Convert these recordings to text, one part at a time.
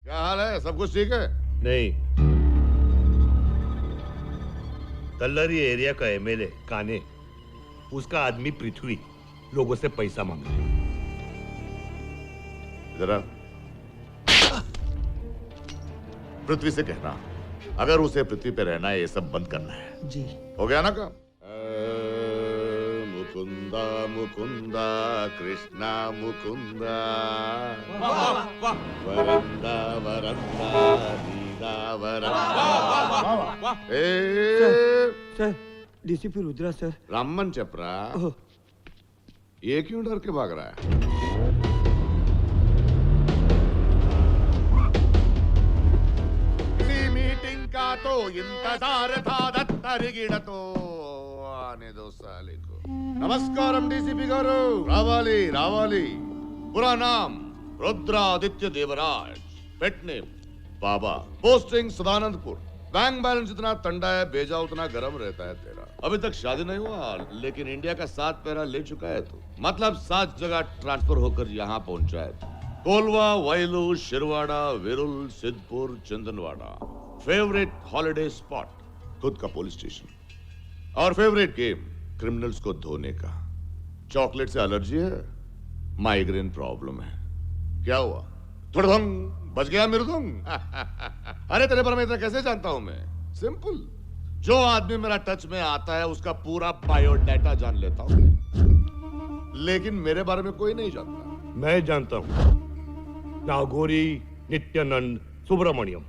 क्या हाल है? सब कुछ ठीक है? नहीं, तल्लरी एरिया का एमएलए काने, उसका आदमी पृथ्वी लोगों से पैसा मांग रहा है। जरा पृथ्वी से कहना, अगर उसे पृथ्वी पे रहना है, ये सब बंद करना है। जी। हो गया ना काम? मुकुंदा मुकुंदा कृष्णा मुकुंदा, वरंदा वरंदा दीदा वरंदा। Sir, DCP Rudra sir. Raman चपरा, ये क्यों डर के भाग रहा है? इसी मीटिंग का तो इंतजार था, दत्तरिगिड़ तो आने दो साले को। नमस्कारम डीसीपी गारू। रावाली रावाली, पूरा नाम रुद्रादित्य देवराज, पेट नेम बाबा, पोस्टिंग सदानंदपुर। बैंक बैलेंस जितना ठंडा है, भेजा उतना गर्म रहता है तेरा। अभी तक शादी नहीं हुआ, लेकिन इंडिया का 7 पैरा ले चुका है तू। मतलब 7 जगह ट्रांसफर होकर यहाँ पहुंचा है तू। कोलवा, वायलू, Shirwada, Virul, Siddhpur, Chandanwada. Favourite holiday spot, खुद का पुलिस स्टेशन। और फेवरेट गेम, क्रिमिनल्स को धोने का। चॉकलेट से एलर्जी है, माइग्रेन प्रॉब्लम है। क्या हुआ? थोड़ा धंग बच गया मृदंग। अरे तेरे बारे में इतना कैसे जानता हूं मैं? सिंपल, जो आदमी मेरा टच में आता है उसका पूरा बायोडाटा जान लेता हूं। लेकिन मेरे बारे में कोई नहीं जानता। मैं जानता हूं। Nagori Nityanand Subramaniam,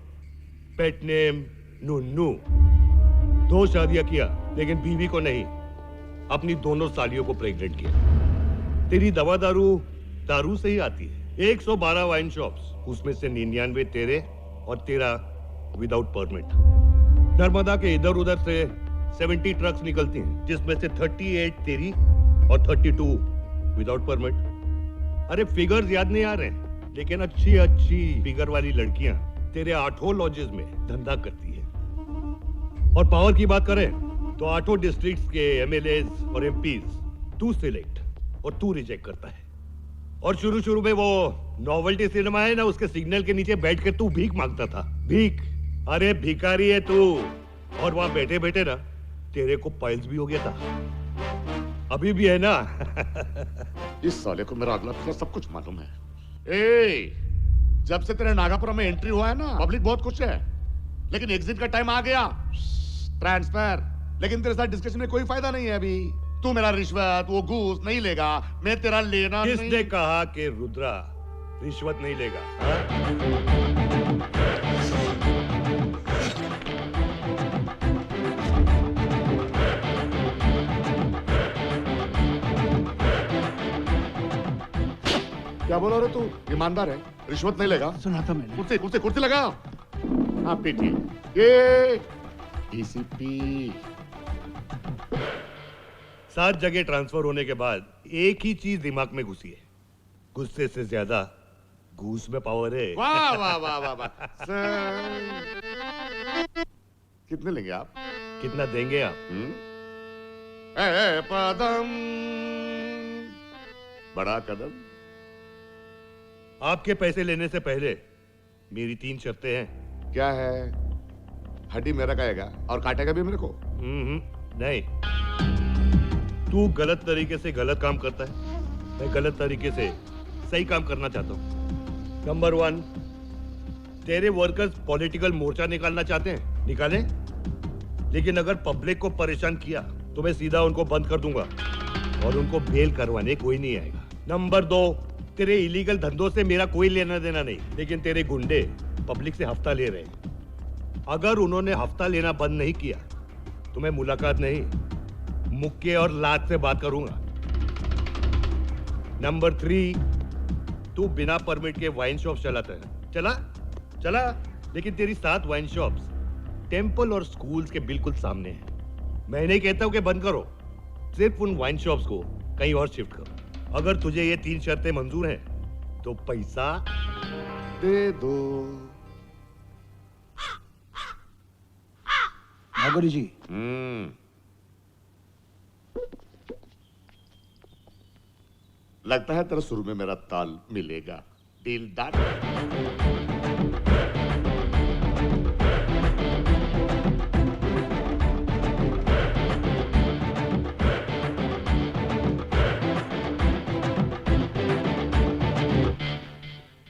pet name नुन्नू। 2 शादियां किया, लेकिन बीवी को नहीं, अपनी दोनों सालियों को प्रेग्नेंट किया। तेरी दवा दारू से ही आती है। 112 वाइन शॉप्स, उसमें से 99 तेरे और तेरा विदाउट परमिट। नर्मदा के इधर उधर से 70 ट्रक्स निकलती हैं, जिसमें से 38 तेरी और 32 विदाउट परमिट। अरे फिगर्स याद नहीं आ रहे हैं, लेकिन अच्छी अच्छी फिगर वाली लड़कियां तेरे 8 लॉजेस में धंधा करती है। और पावर की बात करें तो 8 डिस्ट्रिक्ट्स के एमएलए और एमपीज तू सिलेक्ट और तू रिजेक्ट करता है। और शुरू में वो नोवेल्टी सिनेमा है ना, उसके सिग्नल के नीचे बैठ कर तू भीख मांगता था। भीख, अरे भिखारी है तू। और वहां बैठे बैठे ना तेरे को पाइल्स भी हो गया था, अभी भी है ना। इस साले को मेरा अगला पिछला सब कुछ मालूम है। जब से तेरे नागापुरम में एंट्री हुआ है ना, पब्लिक बहुत खुश है, लेकिन एग्जिट का टाइम आ गया, ट्रांसफर। लेकिन तेरे साथ डिस्कशन में कोई फायदा नहीं है अभी। तू मेरा रिश्वत, वो घूस नहीं लेगा, मैं तेरा लेना किसने नहीं। कहा कि रुद्रा रिश्वत नहीं लेगा? क्या बोला रे तू? ईमानदार है, रिश्वत नहीं लेगा? सुना था मैंने। कुर्सी कुर्सी कुर्सी लगा। हाँ पीटी। ये डीसीपी 7 जगह ट्रांसफर होने के बाद एक ही चीज दिमाग में घुसी है, गुस्से से ज्यादा घूस में पावर है। वाह वाह वाह वाह वाह। कितने लेंगे आप? कितना देंगे आप? पदम बड़ा कदम। आपके पैसे लेने से पहले मेरी 3 शर्तें हैं। क्या है? हड्डी मेरा खाएगा और काटेगा भी मेरे को? नहीं, तू गलत तरीके से गलत काम करता है, मैं गलत तरीके से सही काम करना चाहता हूं। नंबर 1, तेरे वर्कर्स पॉलिटिकल मोर्चा निकालना चाहते हैं, निकालें, लेकिन अगर पब्लिक को परेशान किया तो मैं सीधा उनको बंद कर दूंगा और उनको बेल करवाने कोई नहीं आएगा। नंबर 2, तेरे इलीगल धंधों से मेरा कोई लेना देना नहीं, लेकिन तेरे गुंडे पब्लिक से हफ्ता ले रहे हैं। अगर उन्होंने हफ्ता लेना बंद नहीं किया तो मैं मुलाकात नहीं, मुक्के और लात से बात करूंगा। नंबर 3, तू बिना परमिट के वाइन शॉप चलाता है। चला, लेकिन तेरी 7 वाइन शॉप्स टेंपल और स्कूल्स के बिल्कुल सामने है। मैं नहीं कहता हूं कि बंद करो, सिर्फ उन वाइन शॉप्स को कहीं और शिफ्ट करो। अगर तुझे ये 3 शर्तें मंजूर हैं तो पैसा दे दो। नागोरी जी। लगता है तेरा शुरू में मेरा ताल मिलेगा। Deal done.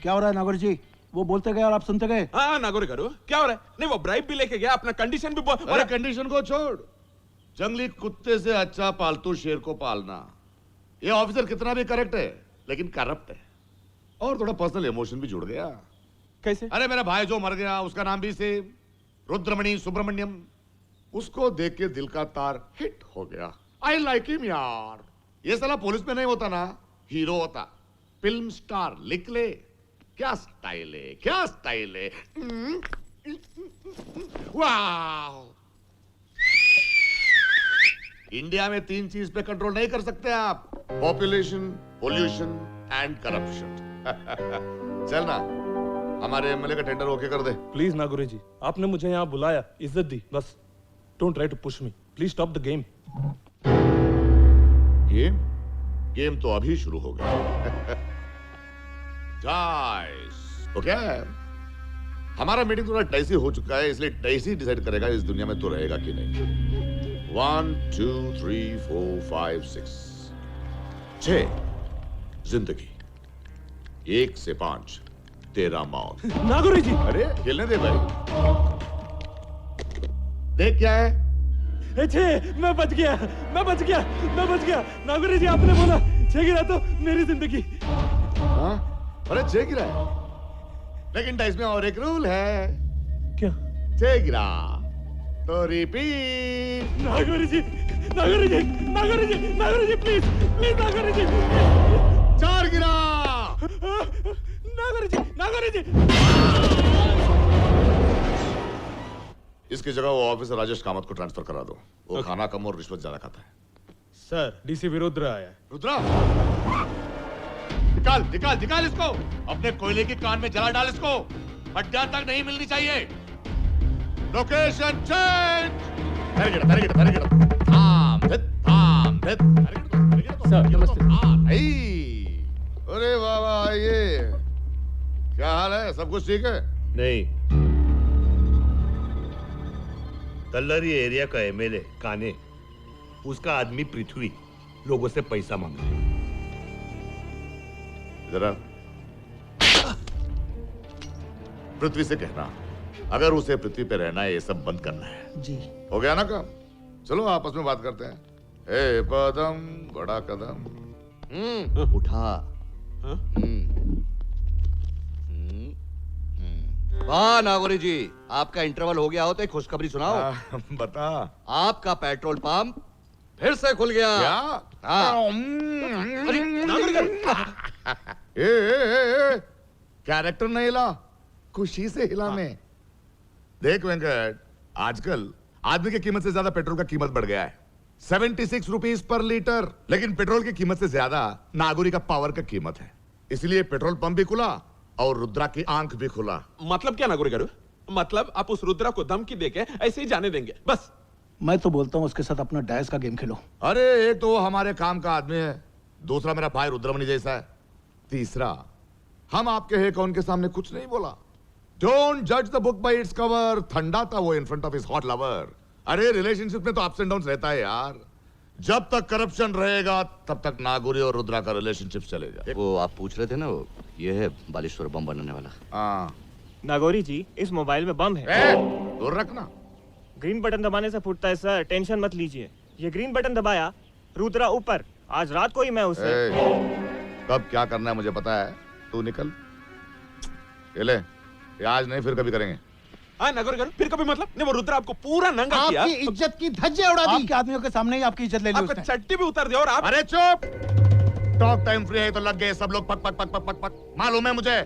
क्या हो रहा है नागौरी जी? वो बोलते गए और आप सुनते गए। हाँ नागौरी गारू क्या हो रहा है? नहीं वो ब्राइब भी लेके गया, अपना कंडीशन भी अरे कंडीशन को छोड़, जंगली कुत्ते से अच्छा पालतू शेर को पालना। ये ऑफिसर कितना भी करेक्ट है लेकिन करप्ट है, और थोड़ा पर्सनल इमोशन भी जुड़ गया। कैसे? अरे मेरा भाई जो मर गया उसका नाम भी से रुद्रमणि सुब्रमण्यम, उसको देख के दिल का तार हिट हो गया। आई लाइक हिम यार। ये साला पुलिस में नहीं होता ना, हीरो होता, फिल्म स्टार। लिख ले, क्या स्टाइल है, क्या स्टाइल है। वाह, इंडिया में 3 चीज पे कंट्रोल नहीं कर सकते आप, पॉपुलेशन, पोल्यूशन एंड करप्शन। चल ना, हमारे एमएलए का टेंडर ओके कर दे। प्लीज नागौरी जी, आपने मुझे यहाँ बुलाया, इज्जत दी, बस don't try to push me, please stop the game. Game तो अभी शुरू हो गया। गाइस, ओके, हमारा मीटिंग थोड़ा डाइसी हो चुका है, इसलिए डाइसी डिसाइड करेगा इस दुनिया में तो रहेगा कि नहीं। 1 2 3 4 5 6 6 जिंदगी, 1 से 5 तेरा मौत। नागौरी जी, अरे खेलने दे भाई, देख क्या है। छे, मैं बच गया, मैं बच गया, मैं बच गया। नागौरी जी आपने बोला 6 गिरा तो मेरी जिंदगी। हाँ? अरे 6 गिरा है, लेकिन डाइस में और एक रूल है। क्या? 6 गिरा तो repeat. Nagauri ji, Nagauri ji, Nagauri ji, Nagauri ji, please please Nagauri ji. 4 गिरा। नागौरी जी, नागौरी जी। इसकी जगह वो ऑफिसर राजेश कामत को ट्रांसफर करा दो, वो खाना कम और रिश्वत ज्यादा खाता है। सर, डीसीपी रुद्र आया है। रुद्रा, निकाल निकाल निकाल इसको, अपने कोयले की कान में जला डाल इसको, हड्डियां तक नहीं मिलनी चाहिए। Location change. सर, नमस्ते। अरे वाह वाह, आइए। क्या हाल है, सब कुछ ठीक है? नहीं, कल्लरी एरिया का एमएलए काने, उसका आदमी पृथ्वी लोगों से पैसा मांग रहा है। जरा पृथ्वी से कहना, अगर उसे पृथ्वी पे रहना है, ये सब बंद करना है। जी हो गया ना काम? चलो आपस में बात करते हैं। ए पदम बड़ा कदम। उठा। वाह नागौरी जी, आपका इंटरवल हो गया हो तो एक खुशखबरी सुनाओ। बता। आपका पेट्रोल पंप फिर से खुल गया। क्या? हाँ। कैरेक्टर नहीं हिला, खुशी से हिला मैं। देख वेंकट, आजकल आदमी की कीमत से ज्यादा पेट्रोल का कीमत बढ़ गया है। 76 रुपीज पर लीटर, लेकिन पेट्रोल की कीमत से ज्यादा नागौरी का पावर का कीमत है। इसलिए पेट्रोल पंप भी खुला और रुद्रा की आंख भी खुला। मतलब क्या नागौरी गारू? मतलब आप उस रुद्रा को धमकी देके ऐसे ही जाने देंगे बस? मैं तो बोलता हूँ उसके साथ अपना डायस का गेम खेलो। अरे एक तो वो हमारे काम का आदमी है, दूसरा मेरा भाई रुद्रमणि जैसा है, तीसरा हम आपके है कौन के सामने कुछ नहीं बोला। डोंट जज the book by its cover. ठंडा था वो in front of his hot lover. अरे रिलेशनशिप में तो अप्स एंड डाउन्स रहता है यार। जब तक करप्शन रहेगा तब तक नागौरी और रुद्रा का रिलेशनशिप चलेगा। वो आप पूछ रहे थे ना, वो ये है बालेश्वर बम बनाने वाला। हाँ, नागौरी जी, इस मोबाइल में बम है। दूर रखना। ग्रीन बटन दबाने से फूटता है सर, टेंशन मत लीजिए। ये ग्रीन बटन दबाया, रुद्रा ऊपर। आज रात को ही मैं उसे कब क्या करना है मुझे पता है, तू निकल। ये ले, ये आज नहीं फिर कभी करेंगे। हाँ नागौरी गारू, फिर कभी मतलब? नहीं वो रुद्रा आपको पूरा नंगा किया, आपकी इज्जत की धज्जियां उड़ा दी। आपके आदमियों के सामने ही आपकी इज्जत ले ली आपका उसने। चट्टी भी उतार दिया और आप। अरे चुप, टॉक टाइम फ्री है तो लग गए सब लोग पक पक पक पक पक पक। मालूम है मुझे,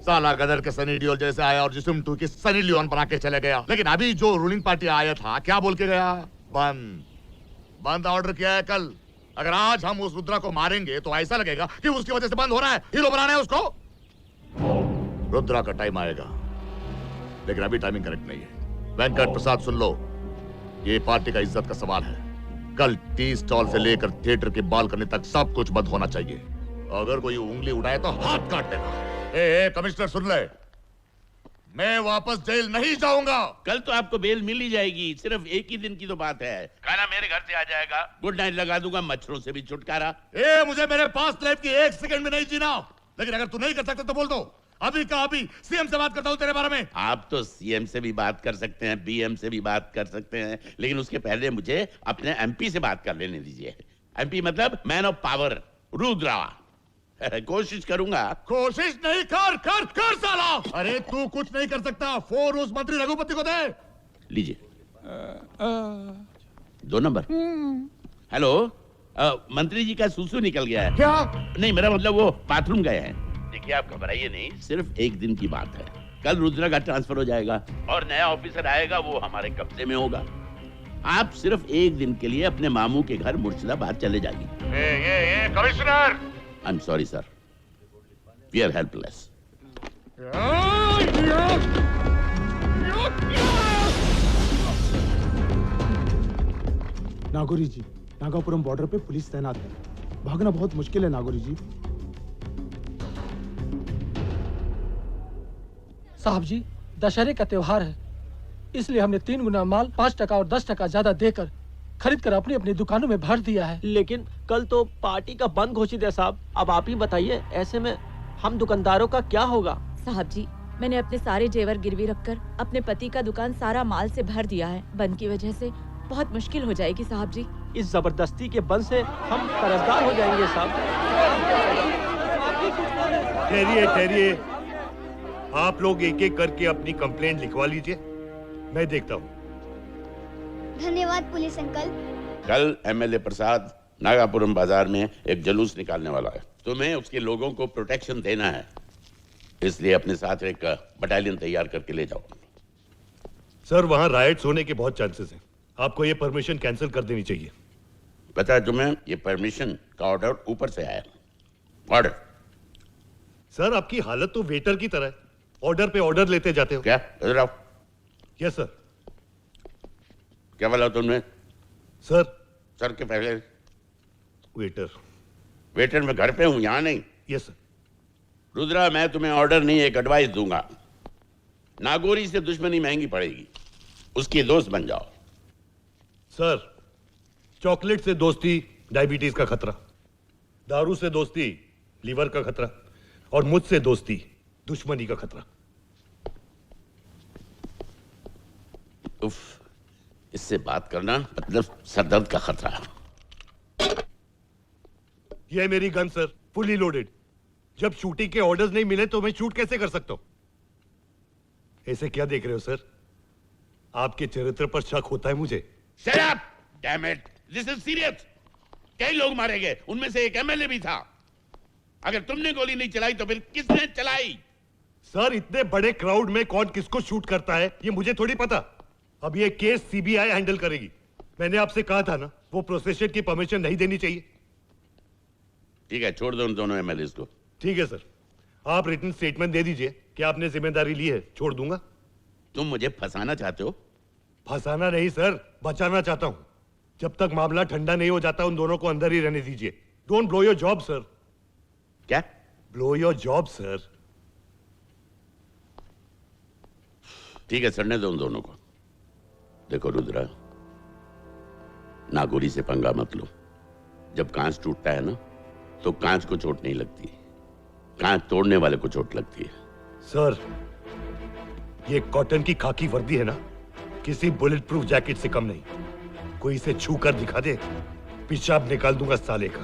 साला गदर के सनी देओल जैसे आया और जिस्म 2 की सनी लियोन बना के चले गया। लेकिन अभी जो रूलिंग पार्टी आया था, क्या बोल के गया? बंद बंद ऑर्डर किया है कल। अगर आज हम उस रुद्रा को मारेंगे तो ऐसा लगेगा कि उसकी वजह से बंद हो रहा है। हीरो बनाना है उसको। रुद्रा का टाइम आएगा, लेकिन अभी टाइमिंग करेक्ट नहीं है। वेंकट प्रसाद सुन लो, ये पार्टी का इज्जत का सवाल है। कल टी स्टॉल से लेकर थिएटर के बालकनी तक सब कुछ बंद होना चाहिए। अगर कोई उंगली उठाए तो हाथ काट देना। ए कमिश्नर सुन ले, मैं वापस जेल नहीं जाऊंगा। कल तो आपको बेल मिल ही जाएगी, सिर्फ एक ही दिन की तो बात है। खाना मेरे घर से आ जाएगा, गुड नाइट लगा दूंगा, मच्छरों से भी छुटकारा। ए मुझे मेरे पास लाइफ की 1 सेकंड में नहीं जीना। लेकिन अगर तू नहीं कर सकता तो बोल दो, अभी का अभी सीएम से बात करता हूँ तेरे बारे में। आप तो सीएम से भी बात कर सकते हैं, बीएम से भी बात कर सकते हैं, लेकिन उसके पहले मुझे अपने एमपी से बात कर लेने दीजिए। एमपी मतलब मैन ऑफ पावर, रुद्रा। कोशिश करूंगा। कोशिश नहीं, कर साला। अरे तू कुछ नहीं कर सकता, फोन उस मंत्री रघुपति को दे। लीजिए 2 नंबर। हेलो, मंत्री जी का सूसू निकल गया है। क्या? नहीं, मेरा मतलब वो बाथरूम गए हैं। देखिए, आप घबराइए नहीं, सिर्फ 1 दिन की बात है। कल रुद्रा का ट्रांसफर हो जाएगा और नया ऑफिसर आएगा, वो हमारे कब्जे में होगा। आप सिर्फ 1 दिन के लिए अपने मामू के घर मुर्शिदाबाद चले जाइए। ये commissioner. I am sorry sir, we are helpless. Nagauri ji, Nagapuram border पे पुलिस तैनात है, भागना बहुत मुश्किल है नागौरी जी। साहब जी, दशहरे का त्योहार है, इसलिए हमने 3 गुना माल 5% और 10% ज्यादा देकर खरीद कर अपनी अपनी दुकानों में भर दिया है। लेकिन कल तो पार्टी का बंद घोषित है साहब, अब आप ही बताइए, ऐसे में हम दुकानदारों का क्या होगा? साहब जी, मैंने अपने सारे जेवर गिरवी रखकर अपने पति का दुकान सारा माल से भर दिया है। बंद की वजह से बहुत मुश्किल हो जाएगी साहब जी। इस जबरदस्ती के बंद से हम कर्जदार हो जाएंगे साहब। ठहरिए, आप लोग एक एक करके अपनी कंप्लेंट लिखवा लीजिए, मैं देखता हूँ। धन्यवाद पुलिस अंकल। कल एमएलए प्रसाद नागापुरम बाजार में एक जुलूस निकालने वाला है। तुम्हें उसके लोगों को प्रोटेक्शन देना है, इसलिए अपने साथ एक बटालियन तैयार करके ले जाओ। सर, वहाँ राइट्स होने के बहुत चांसेस हैं, आपको ये परमिशन कैंसिल कर देनी चाहिए। पता है तुम्हें, ये परमिशन का ऑर्डर ऊपर से आया। ऑर्डर। सर, आपकी हालत तो वेटर की तरह है, ऑर्डर पे ऑर्डर लेते जाते हो। क्या? इधर आओ। Yes sir. क्या बोला तुमने? सर। सर के पहले वेटर। वेटर मैं घर पे हूं, यहाँ नहीं। Yes sir. रुद्रा, मैं तुम्हें ऑर्डर नहीं, एक एडवाइस दूंगा। नागौरी से दुश्मनी महंगी पड़ेगी, उसकी दोस्त बन जाओ। सर, चॉकलेट से दोस्ती डायबिटीज का खतरा, दारू से दोस्ती लीवर का खतरा, और मुझसे दोस्ती दुश्मनी का खतरा। उफ, इससे बात करना मतलब सरदर्द का खतरा। यह है मेरी गन सर, फुली लोडेड। जब शूटिंग के ऑर्डर्स नहीं मिले तो मैं शूट कैसे कर सकता हूं? ऐसे क्या देख रहे हो सर? आपके चरित्र पर शक होता है मुझे। Shut up! Damn it! This is serious. कई लोग मारे गए, उनमें से एक एमएलए भी था। अगर तुमने गोली नहीं चलाई तो फिर किसने चलाई? सर, इतने बड़े क्राउड में कौन किसको शूट करता है ये मुझे थोड़ी पता। अब ये केस सीबीआई हैंडल करेगी। मैंने आपसे कहा था ना, वो प्रोसेशन की परमिशन नहीं देनी चाहिए। ठीक है, छोड़ दो उन दोनों एमएलए को। ठीक है सर, आप रिटन स्टेटमेंट दे दीजिए कि आपने जिम्मेदारी ली है, छोड़ दूंगा। तुम मुझे फंसाना चाहते हो? फंसाना नहीं सर, बचाना चाहता हूं। जब तक मामला ठंडा नहीं हो जाता उन दोनों को अंदर ही रहने दीजिए। Don't blow your job sir. क्या? Blow your job sir. ठीक है, सड़ने दो उन दोनों को। देखो रुद्रा, नागौरी से पंगा मत लो। जब कांच टूटता है ना, तो कांच को चोट नहीं लगती, कांच तोड़ने वाले को चोट लगती है। सर, ये कॉटन की खाकी वर्दी है ना, किसी बुलेट प्रूफ जैकेट से कम नहीं। कोई इसे छू कर दिखा दे, पेशाब निकाल दूंगा साले का।